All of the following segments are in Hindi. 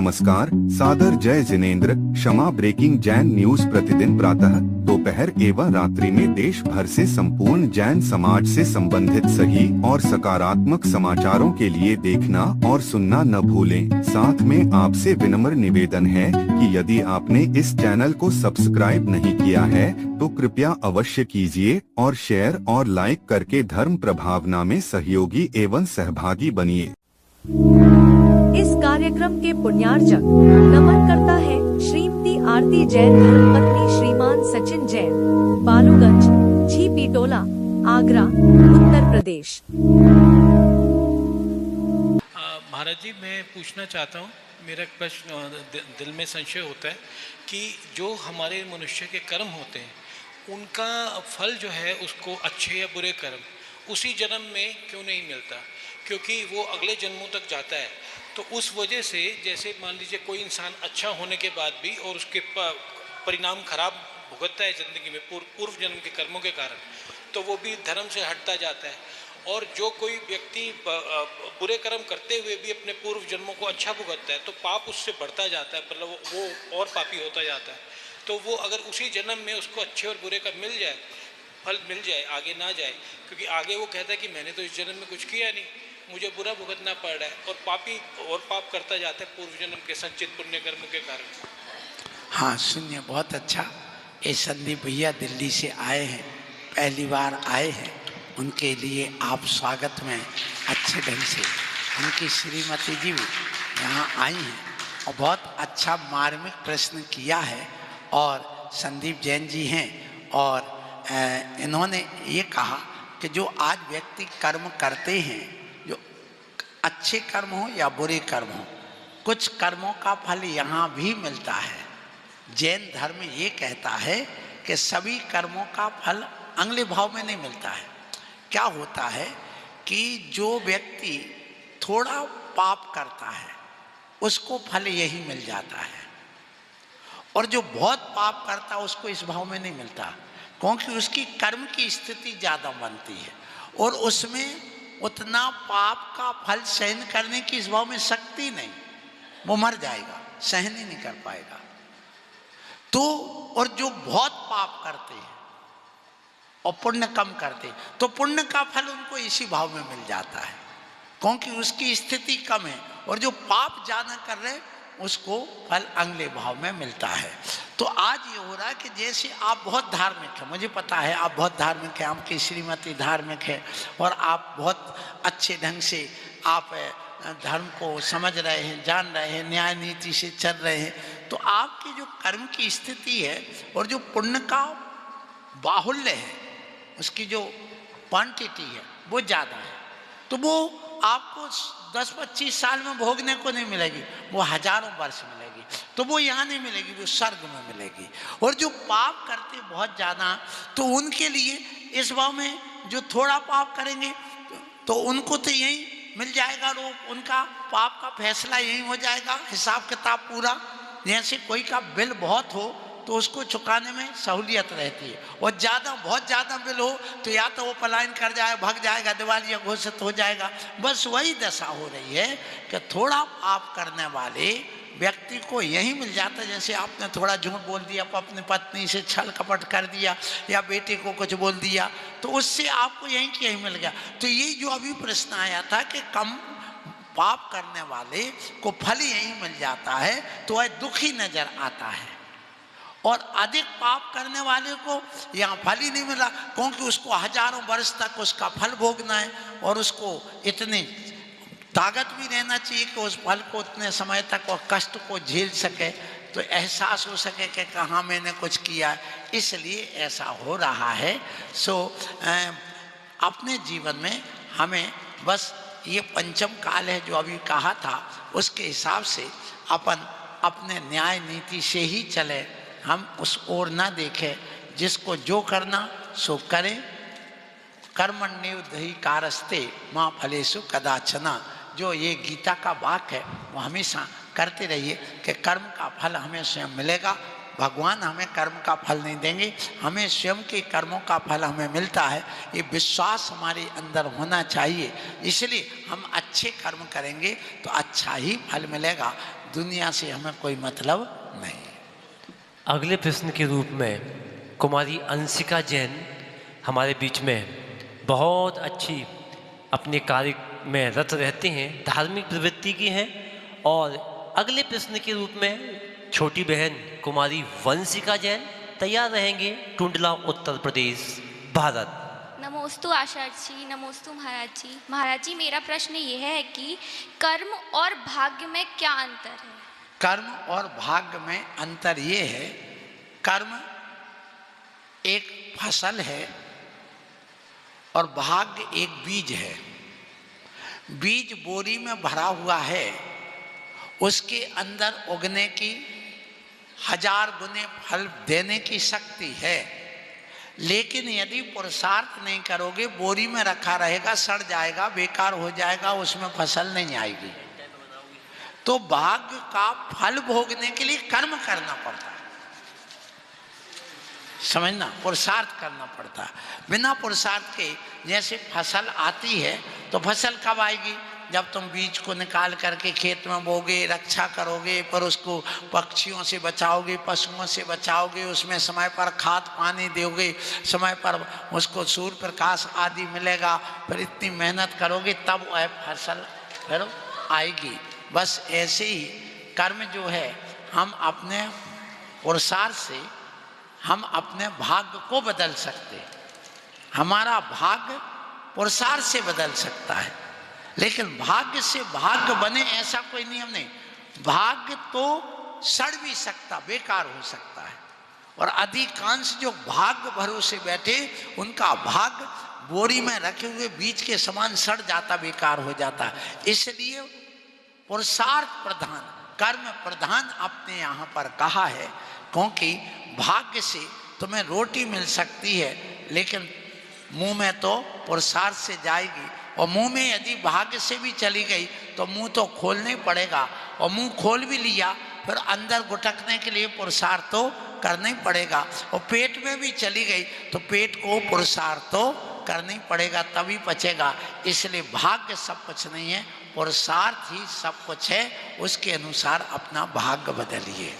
नमस्कार, सादर जय जिनेंद्र। क्षमा ब्रेकिंग जैन न्यूज प्रतिदिन प्रातः, दोपहर एवं रात्रि में देश भर से संपूर्ण जैन समाज से संबंधित सही और सकारात्मक समाचारों के लिए देखना और सुनना न भूलें। साथ में आपसे विनम्र निवेदन है कि यदि आपने इस चैनल को सब्सक्राइब नहीं किया है तो कृपया अवश्य कीजिए और शेयर और लाइक करके धर्म प्रभावना में सहयोगी एवं सहभागी बनिए। इस कार्यक्रम के पुण्यार्जक नमन करता है श्रीमती आरती जैन, धर्मपत्नी श्रीमान सचिन जैन, बालूगंज, झीपीटोला, आगरा, उत्तर प्रदेश। महाराज जी, मैं पूछना चाहता हूँ, मेरा एक प्रश्न दिल में संशय होता है कि जो हमारे मनुष्य के कर्म होते हैं उनका फल जो है उसको अच्छे या बुरे कर्म उसी जन्म में क्यों नहीं मिलता? क्योंकि वो अगले जन्मों तक जाता है। तो उस वजह से जैसे मान लीजिए कोई इंसान अच्छा होने के बाद भी और उसके परिणाम खराब भुगतता है ज़िंदगी में पूर्व जन्म के कर्मों के कारण, तो वो भी धर्म से हटता जाता है। और जो कोई व्यक्ति बुरे कर्म करते हुए भी अपने पूर्व जन्मों को अच्छा भुगतता है तो पाप उससे बढ़ता जाता है, मतलब वो और पापी होता जाता है। तो वो अगर उसी जन्म में उसको अच्छे और बुरे का मिल जाए, फल मिल जाए, आगे ना जाए, क्योंकि आगे वो कहता है कि मैंने तो इस जन्म में कुछ किया नहीं, मुझे बुरा भुगतना पड़ रहा है, और पापी और पाप करता जाता है पूर्व जन्म के संचित पुण्य कर्मों के कारण। हाँ, सुनिए, बहुत अच्छा। ये संदीप भैया दिल्ली से आए हैं, पहली बार आए हैं, उनके लिए आप स्वागत में अच्छे ढंग से, उनकी श्रीमती जी भी यहाँ आई हैं और बहुत अच्छा मार्मिक प्रश्न किया है। और संदीप जैन जी हैं और इन्होंने ये कहा कि जो आज व्यक्ति कर्म करते हैं, जो अच्छे कर्म हो या बुरे कर्म हो, कुछ कर्मों का फल यहाँ भी मिलता है। जैन धर्म ये कहता है कि सभी कर्मों का फल अगले भाव में नहीं मिलता है। क्या होता है कि जो व्यक्ति थोड़ा पाप करता है उसको फल यही मिल जाता है, और जो बहुत पाप करता है उसको इस भाव में नहीं मिलता, क्योंकि उसकी कर्म की स्थिति ज़्यादा बनती है और उसमें उतना पाप का फल सहन करने की इस भाव में शक्ति नहीं, वो मर जाएगा, सहन ही नहीं कर पाएगा। तो और जो बहुत पाप करते हैं और पुण्य कम करते हैं तो पुण्य का फल उनको इसी भाव में मिल जाता है, क्योंकि उसकी स्थिति कम है, और जो पाप ज़्यादा कर रहे हैं उसको फल अगले भाव में मिलता है। तो आज ये हो रहा है कि जैसे आप बहुत धार्मिक हैं, मुझे पता है आप बहुत धार्मिक हैं, आपकी श्रीमती धार्मिक है और आप बहुत अच्छे ढंग से आप धर्म को समझ रहे हैं, जान रहे हैं, न्याय नीति से चल रहे हैं, तो आपकी जो कर्म की स्थिति है और जो पुण्य का बाहुल्य है, उसकी जो क्वांटिटी है वो ज़्यादा है, तो वो आपको 10-25 साल में भोगने को नहीं मिलेगी, वो हजारों वर्ष मिलेगी। तो वो यहाँ नहीं मिलेगी, वो स्वर्ग में मिलेगी। और जो पाप करते बहुत ज़्यादा, तो उनके लिए इस भाव में जो थोड़ा पाप करेंगे तो उनको तो यही मिल जाएगा, और उनका पाप का फैसला यही हो जाएगा, हिसाब किताब पूरा। जैसे कोई का बिल बहुत हो तो उसको चुकाने में सहूलियत रहती है, और बहुत ज़्यादा बिल हो तो या तो वो पलायन कर जाए, भाग जाएगा, दिवालिया घोषित हो जाएगा। बस वही दशा हो रही है कि थोड़ा पाप करने वाले व्यक्ति को यही मिल जाता है। जैसे आपने थोड़ा झूठ बोल दिया, अपनी पत्नी से छल कपट कर दिया या बेटे को कुछ बोल दिया, तो उससे आपको यही कि यही मिल गया। तो ये जो अभी प्रश्न आया था कि कम पाप करने वाले को फल यही मिल जाता है, तो वह दुखी नजर आता है, और अधिक पाप करने वाले को यहाँ फल ही नहीं मिला, क्योंकि उसको हजारों वर्ष तक उसका फल भोगना है, और उसको इतनी ताकत भी रहना चाहिए कि उस फल को उतने समय तक और कष्ट को झेल सके, तो एहसास हो सके कि कहाँ मैंने कुछ किया, इसलिए ऐसा हो रहा है। अपने जीवन में हमें बस ये पंचम काल है जो अभी कहा था, उसके हिसाब से अपन अपने न्याय नीति से ही चले, हम उस ओर ना देखें। जिसको जो करना सो करें, कर्मण्येव कारस्ते माँ फलेषु कदाचना, जो ये गीता का वाक्य है वो हमेशा करते रहिए कि कर्म का फल हमें स्वयं मिलेगा। भगवान हमें कर्म का फल नहीं देंगे, हमें स्वयं के कर्मों का फल हमें मिलता है, ये विश्वास हमारे अंदर होना चाहिए। इसलिए हम अच्छे कर्म करेंगे तो अच्छा ही फल मिलेगा। दुनिया से हमें कोई मतलब नहीं है। अगले प्रश्न के रूप में कुमारी अंशिका जैन हमारे बीच में बहुत अच्छी अपने कार्य में रत रहते हैं, धार्मिक प्रवृत्ति की हैं। और अगले प्रश्न के रूप में छोटी बहन कुमारी वंशिका जैन तैयार रहेंगे, टुंडला उत्तर प्रदेश भारत। नमोस्तु आचार्य जी, नमोस्तु महाराज जी। महाराज जी, मेरा प्रश्न यह है कि कर्म और भाग्य में क्या अंतर है? कर्म और भाग्य में अंतर ये है, कर्म एक फसल है और भाग्य एक बीज है। बीज बोरी में भरा हुआ है, उसके अंदर उगने की 1000 गुने फल देने की शक्ति है, लेकिन यदि पुरुषार्थ नहीं करोगे बोरी में रखा रहेगा, सड़ जाएगा, बेकार हो जाएगा, उसमें फसल नहीं आएगी। तो भाग्य का फल भोगने के लिए कर्म करना पड़ता है, समझना, पुरुषार्थ करना पड़ता है। बिना पुरुषार्थ के जैसे फसल आती है तो फसल कब आएगी? जब तुम बीज को निकाल करके खेत में बोगे, रक्षा करोगे, पर उसको पक्षियों से बचाओगे, पशुओं से बचाओगे, उसमें समय पर खाद पानी दोगे, समय पर उसको सूर्य प्रकाश आदि मिलेगा, फिर इतनी मेहनत करोगे तब वह फसल फिर आएगी। बस ऐसे ही कर्म जो है, हम अपने पुरुषार्थ से हम अपने भाग्य को बदल सकते हैं। हमारा भाग्य पुरुषार्थ से बदल सकता है, लेकिन भाग्य से भाग्य बने ऐसा कोई नियम नहीं। भाग्य तो सड़ भी सकता, बेकार हो सकता है, और अधिकांश जो भाग्य भरोसे बैठे उनका भाग्य बोरी में रखे हुए बीज के समान सड़ जाता, बेकार हो जाता। इसलिए पुरुषार्थ प्रधान, कर्म प्रधान अपने यहाँ पर कहा है, क्योंकि भाग्य से तुम्हें रोटी मिल सकती है, लेकिन मुंह में तो पुरुषार्थ से जाएगी, और मुंह में यदि भाग्य से भी चली गई तो मुंह तो खोलना ही पड़ेगा, और मुंह खोल भी लिया फिर अंदर गुटकने के लिए पुरुषार्थ तो करना ही पड़ेगा, और पेट में भी चली गई तो पेट को पुरुषार्थ तो करना ही पड़ेगा, तभी पचेगा। इसलिए भाग्य सब कुछ नहीं है, पुरुषार्थ ही सब कुछ है। उसके अनुसार अपना भाग्य बदलिए।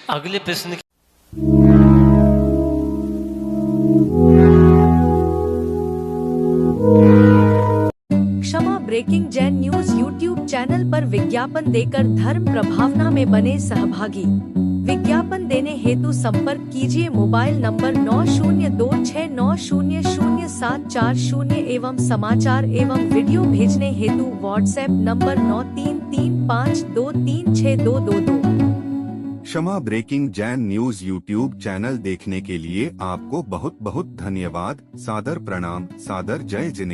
अगले प्रश्न क्षमा breaking Jain news YouTube channel पर विज्ञापन देकर धर्म प्रभावना में बने सहभागी। विज्ञापन देने हेतु संपर्क कीजिए मोबाइल नंबर 9026900740 एवं समाचार एवं वीडियो भेजने हेतु व्हाट्सएप नंबर 9335236222। क्षमा breaking Jain news YouTube channel देखने के लिए आपको बहुत बहुत धन्यवाद। सादर प्रणाम, सादर जय जिनेंद्र।